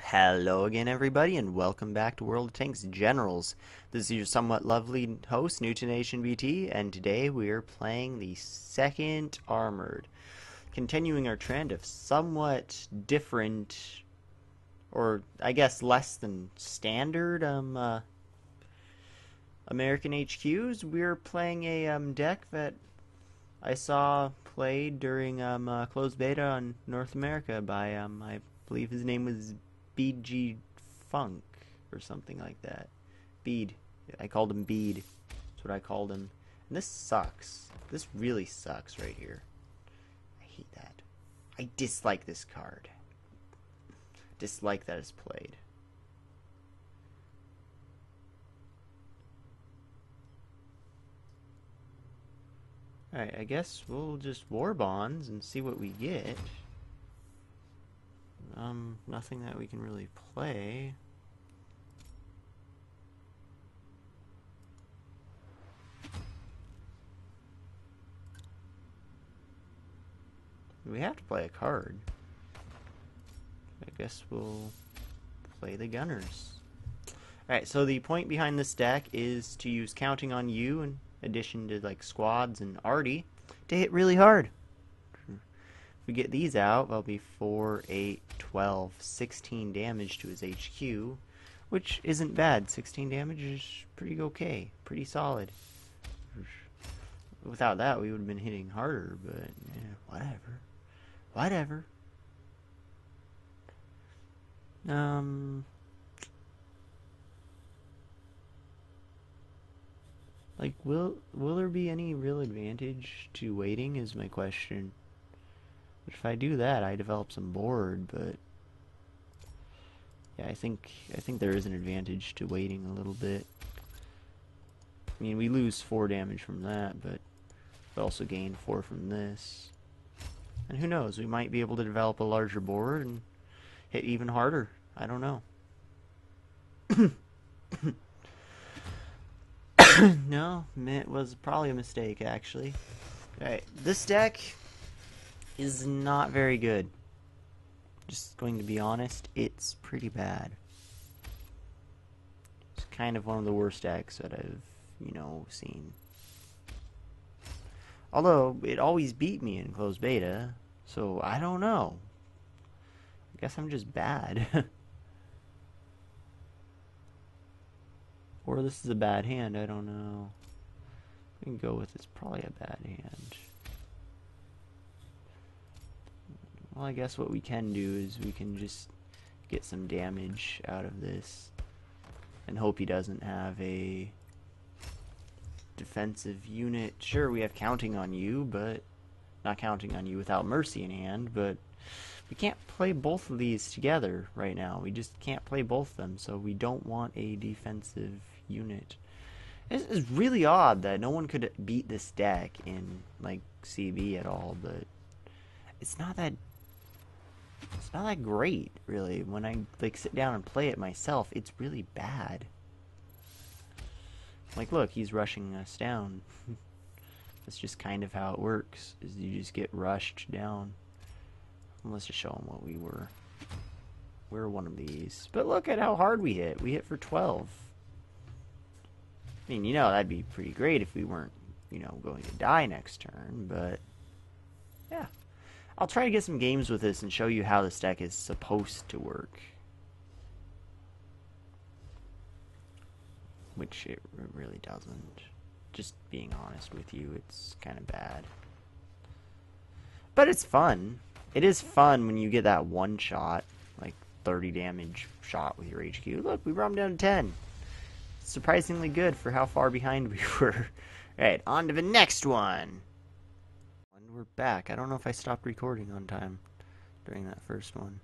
Hello again, everybody, and welcome back to World of Tanks Generals. This is your somewhat lovely host, Newtonation BT, and today we are playing the second Armored, continuing our trend of somewhat different, or I guess less than standard, American HQs. We're playing a deck that I saw played during closed beta on North America by I believe his name was BG Funk or something like that. Bede. I called him Bede. That's what I called him. And this sucks. This really sucks right here. I hate that. I dislike this card. Dislike that it's played. Alright, I guess we'll just war bonds and see what we get. Nothing that we can really play. We have to play a card. I guess we'll play the Gunners. Alright, so the point behind this deck is to use Counting on You in addition to like squads and arty to hit really hard. If we get these out, that'll be 4, 8, 12, 16 damage to his HQ, which isn't bad. 16 damage is pretty okay, pretty solid. Without that, we would have been hitting harder, but yeah, whatever. Whatever. Like, will there be any real advantage to waiting is my question. But if I do that, I develop some board, but yeah, I think there is an advantage to waiting a little bit. I mean, we lose 4 damage from that, but we also gain 4 from this. And who knows, we might be able to develop a larger board and hit even harder. I don't know. No, it was probably a mistake, actually. Alright, this deck is not very good. Just going to be honest, it's pretty bad. It's kind of one of the worst decks that I've, seen. Although, it always beat me in closed beta, so I don't know. I guess I'm just bad. Or this is a bad hand, I don't know. We can go with it's probably a bad hand. Well, I guess what we can do is we can just get some damage out of this and hope he doesn't have a defensive unit. Sure, we have Counting on You, but not Counting on You without Mercy in hand, but we can't play both of these together right now. We just can't play both of them, so we don't want a defensive unit. It's really odd that no one could beat this deck in like CB at all, but it's not that great, really. When I like sit down and play it myself, it's really bad. Like, look, he's rushing us down. That's just kind of how it works, is you just get rushed down. Let's just show him what we were. We're one of these. But look at how hard we hit. We hit for 12. I mean, that'd be pretty great if we weren't, going to die next turn, but yeah. I'll try to get some games with this and show you how this deck is supposed to work. Which it really doesn't. Just being honest with you, it's kind of bad. But it's fun. It is fun when you get that one shot, like 30 damage shot with your HQ. Look, we brought him down to 10. Surprisingly good for how far behind we were. Alright, on to the next one. And we're back. I don't know if I stopped recording on time during that first one.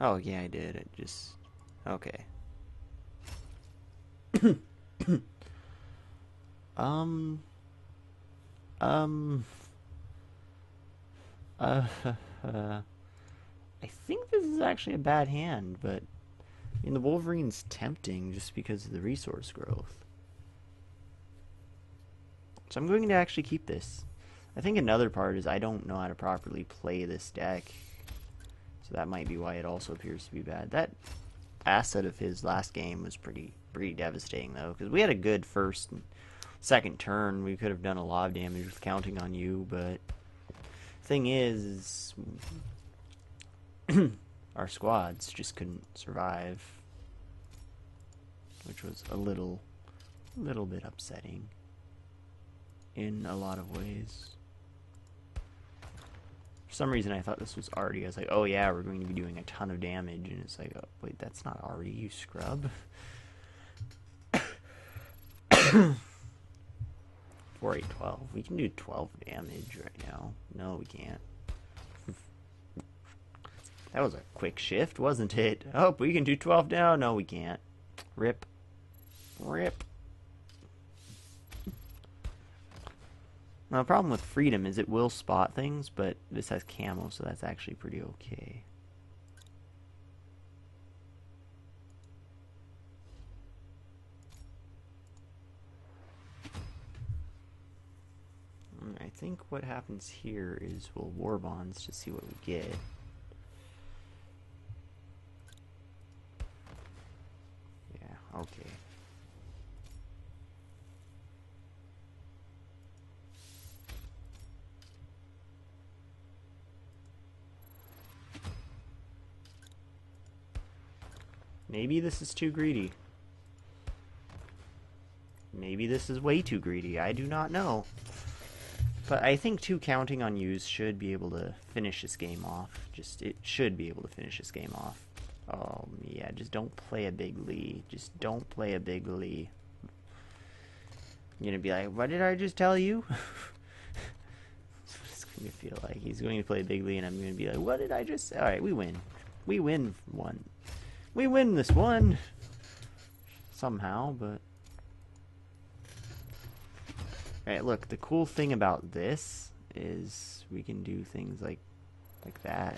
Oh, yeah, I did. It just... Okay. I think this is actually a bad hand, but I mean, the Wolverine's tempting just because of the resource growth. So I'm going to actually keep this. I think another part is I don't know how to properly play this deck. So that might be why it also appears to be bad. That asset of his last game was pretty devastating, though, because we had a good first and second turn. We could have done a lot of damage with counting on you, but thing is our squads just couldn't survive, which was a little bit upsetting in a lot of ways. For some reason I thought this was already, I was like, oh yeah, we're going to be doing a ton of damage, and it's like, oh, wait, that's not already, you scrub. 4, 8, 12. We can do 12 damage right now. No, we can't. That was a quick shift, wasn't it? Oh, we can do 12 now. No, we can't. Rip. Rip. Now, the problem with freedom is it will spot things, but this has camo, so that's actually pretty okay. I think what happens here is we'll war bonds to see what we get. Yeah, okay. Maybe this is too greedy. Maybe this is way too greedy. I do not know. But I think 2 counting on yous should be able to finish this game off. It should be able to finish this game off. Oh, yeah, just don't play a big Lee. Just don't play a big Lee. You're gonna be like, what did I just tell you? That's what it's gonna feel like. He's going to play a big Lee, and I'm gonna be like, what did I just say? Alright, we win. We win one. We win this one. Somehow, but... Alright, look, the cool thing about this is we can do things like that.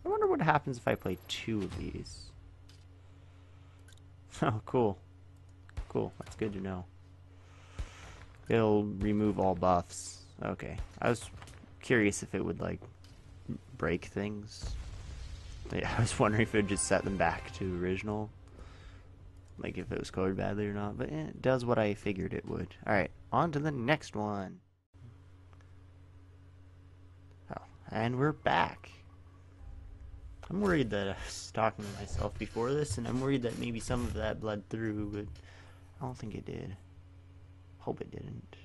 I wonder what happens if I play 2 of these. Oh, cool. Cool, that's good to know. It'll remove all buffs. Okay, I was curious if it would, like, break things. Yeah, I was wondering if it would just set them back to original. Like if it was coded badly or not, but it does what I figured it would. Alright, on to the next one. Oh, and we're back. I'm worried that I was talking to myself before this, and I'm worried that maybe some of that bled through, but I don't think it did. Hope it didn't.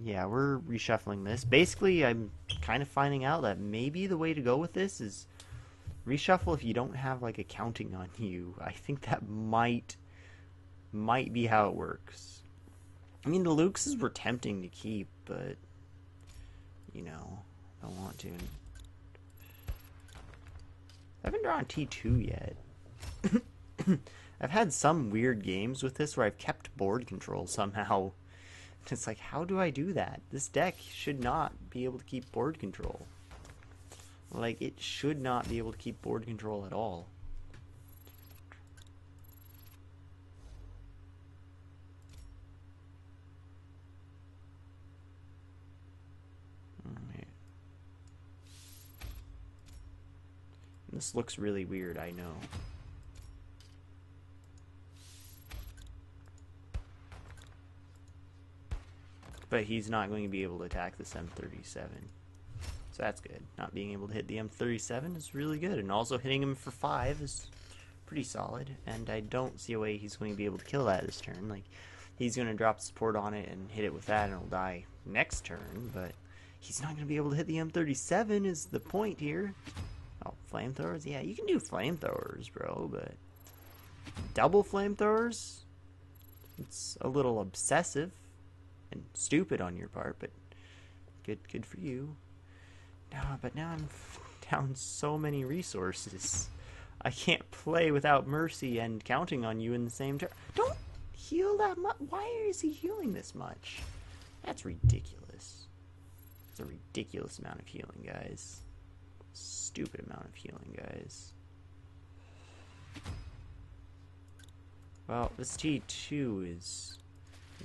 Yeah, we're reshuffling this. Basically, I'm kind of finding out that maybe the way to go with this is reshuffle if you don't have like a counting on you. I think that might be how it works. I mean, the Lukeses were tempting to keep, but you know, I don't want to. I haven't drawn T2 yet. I've had some weird games with this where I've kept board control somehow. It's like, how do I do that? This deck should not be able to keep board control. Like, it should not be able to keep board control at all. Alright. This looks really weird, I know. But he's not going to be able to attack this M37. So that's good. Not being able to hit the M37 is really good. And also hitting him for 5 is pretty solid. And I don't see a way he's going to be able to kill that this turn. Like, he's going to drop support on it and hit it with that and it'll die next turn. But he's not going to be able to hit the M37 is the point here. Oh, flamethrowers? Yeah, you can do flamethrowers, bro. But double flamethrowers? It's a little obsessive and stupid on your part, but good for you. But now I'm down so many resources. I can't play without mercy and counting on you in the same turn. Don't heal that much. Why is he healing this much? That's ridiculous. It's a ridiculous amount of healing, guys. Stupid amount of healing, guys. Well, this T2 is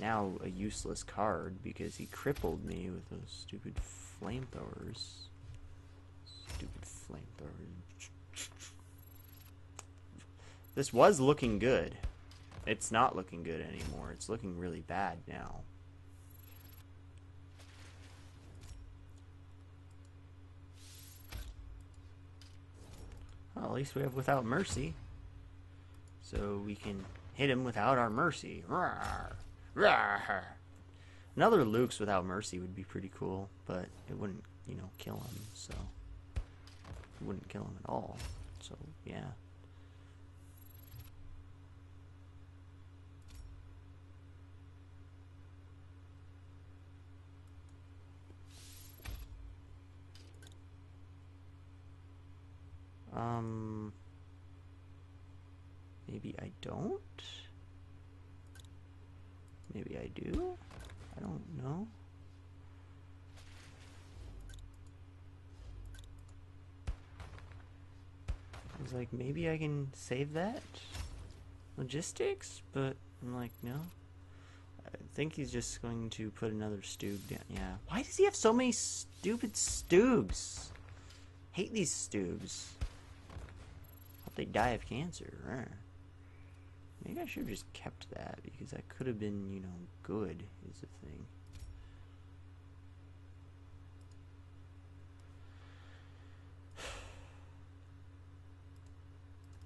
now a useless card because he crippled me with those stupid flamethrowers. Stupid flamethrowers. This was looking good. It's not looking good anymore. It's looking really bad now. Well, at least we have Without Mercy. So we can hit him without our mercy. Rawr, rawr. Another Luke's Without Mercy would be pretty cool, but it wouldn't, you know, kill him, so... It wouldn't kill him at all, so, yeah. Maybe I don't? Maybe I do? I don't know. I was like, maybe I can save that? Logistics? But I'm like, no. I think he's just going to put another Stoog down. Yeah. Why does he have so many stupid Stoogs? Hate these Stoogs. Hope they die of cancer. Maybe I should have just kept that, because that could have been, you know, good, is the thing.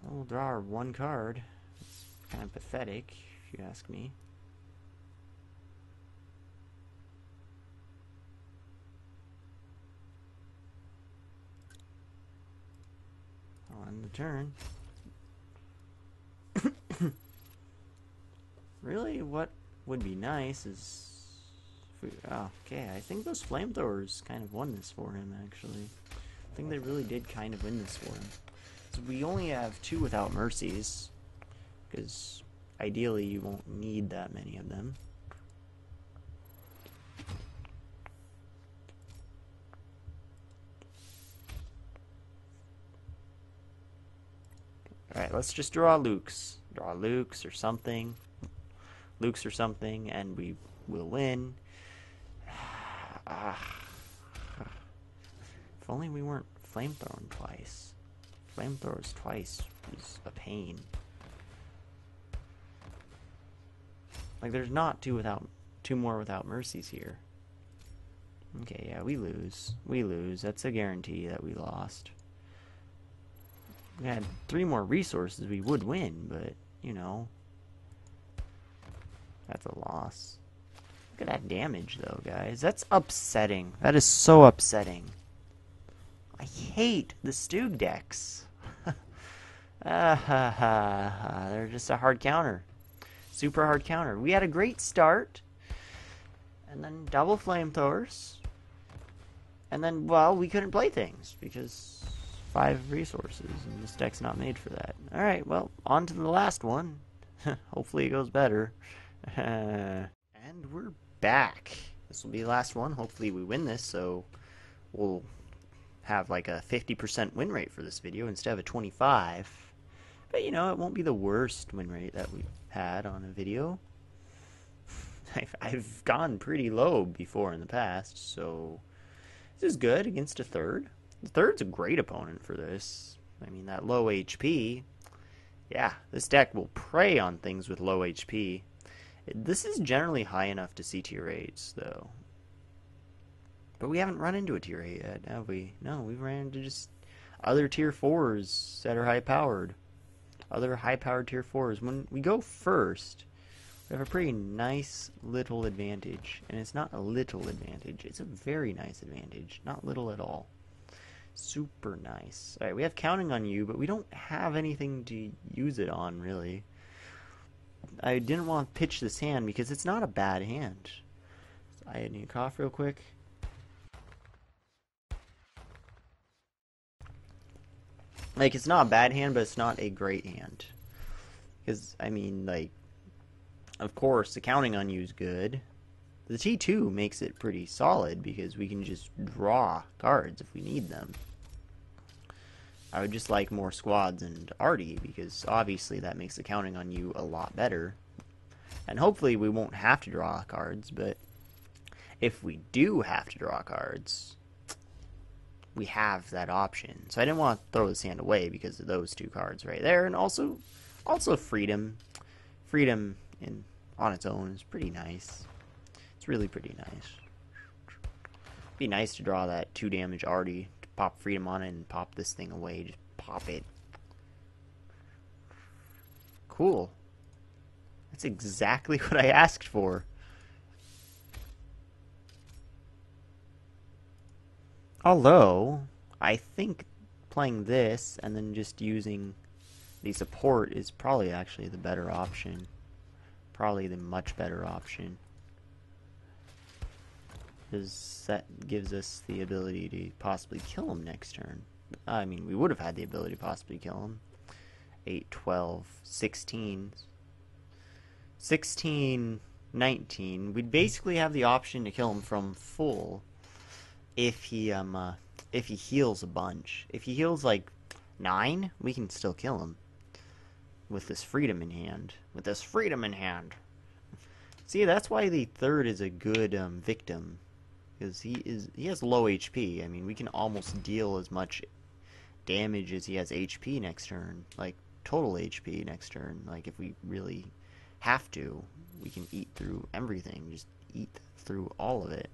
Well, we'll draw our one card. It's kind of pathetic, if you ask me. I'll end the turn. Really, what would be nice is... If we, oh, okay, I think those flamethrowers kind of won this for him, actually. I think they really did kind of win this for him. So we only have 2 Without Mercies, because ideally you won't need that many of them. Alright, let's just draw Luke's. Draw Luke's or something. Luke's or something, and we will win. If only we weren't flamethrowing twice. Flamethrowers twice is a pain. Like, there's not 2 more Without Mercies here. Okay, yeah, we lose. We lose. That's a guarantee that we lost. If we had 3 more resources, we would win, but, you know, that's a loss. Look at that damage, though, guys. That's upsetting. That is so upsetting. I hate the Stoog decks. They're just a hard counter. Super hard counter. We had a great start. And then double flamethrowers. And then, well, we couldn't play things because 5 resources, and this deck's not made for that. Alright, well, on to the last one. Hopefully it goes better. And we're back. This will be the last one. Hopefully we win this, so we'll have like a 50% win rate for this video instead of a 25. But, you know, it won't be the worst win rate that we've had on a video. I've gone pretty low before in the past, so this is good against a third. The third's a great opponent for this. I mean, that low HP, yeah, this deck will prey on things with low HP. This is generally high enough to see tier 8s, though. But we haven't run into a tier 8 yet, have we? No, we've ran into just other tier 4s that are high-powered. Other high-powered tier 4s. When we go first, we have a pretty nice little advantage. And it's not a little advantage. It's a very nice advantage. Not little at all. Super nice. Alright, we have Counting on You, but we don't have anything to use it on, really. I didn't want to pitch this hand because it's not a bad hand. I need to cough real quick. Like, it's not a bad hand, but it's not a great hand. Because, I mean, like, of course, the Counting on You is good. The T2 makes it pretty solid because we can just draw cards if we need them. I would just like more squads and Artie because obviously that makes the Counting on You a lot better. And hopefully we won't have to draw cards, but if we do have to draw cards, we have that option. So I didn't want to throw this hand away because of those two cards right there, and also freedom. Freedom on its own is pretty nice. It's really pretty nice. Be nice to draw that 2 damage already, to pop freedom on it and pop this thing away. Just pop it. Cool. That's exactly what I asked for. Although, I think playing this and then just using the support is probably actually the better option. Probably the much better option. Because that gives us the ability to possibly kill him next turn. I mean, we would have had the ability to possibly kill him. 8, 12, 16. 16, 19. We'd basically have the option to kill him from full if he heals a bunch. If he heals like 9, we can still kill him with this freedom in hand. See, that's why the 3rd is a good victim, because he has low HP. I mean, we can almost deal as much damage as he has HP next turn, like total HP next turn. Like if we really have to, we can eat through everything. Just eat through all of it.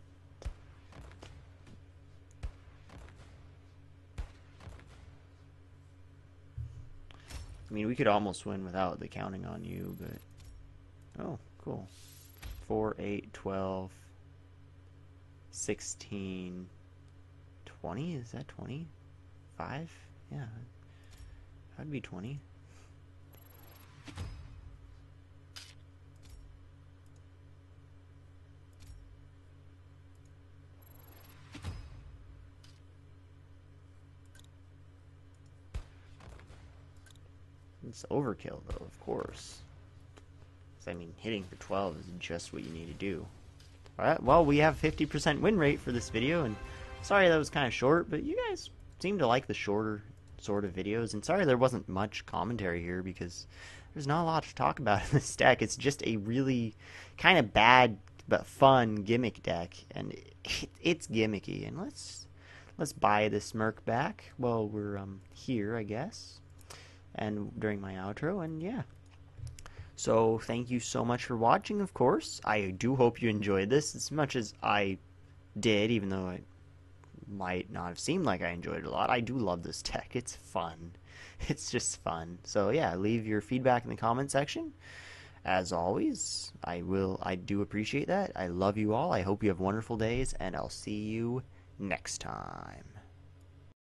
I mean, we could almost win without the counting on you, but... Oh, cool. 4, 8, 12, 16, 20? Is that 20? 5? Yeah. That'd be 20. It's overkill, though, of course. I mean, hitting for 12 is just what you need to do. Alright, well, we have 50% win rate for this video, and sorry that was kind of short, but you guys seem to like the shorter sort of videos, and sorry there wasn't much commentary here, because there's not a lot to talk about in this deck. It's just a really kind of bad but fun gimmick deck, and it's gimmicky, and let's buy this Merc back while we're here, I guess, and during my outro, and yeah. So thank you so much for watching, of course. I do hope you enjoyed this as much as I did, even though it might not have seemed like I enjoyed it a lot. I do love this deck. It's fun. It's just fun. So yeah, leave your feedback in the comment section. As always, I do appreciate that. I love you all. I hope you have wonderful days, and I'll see you next time.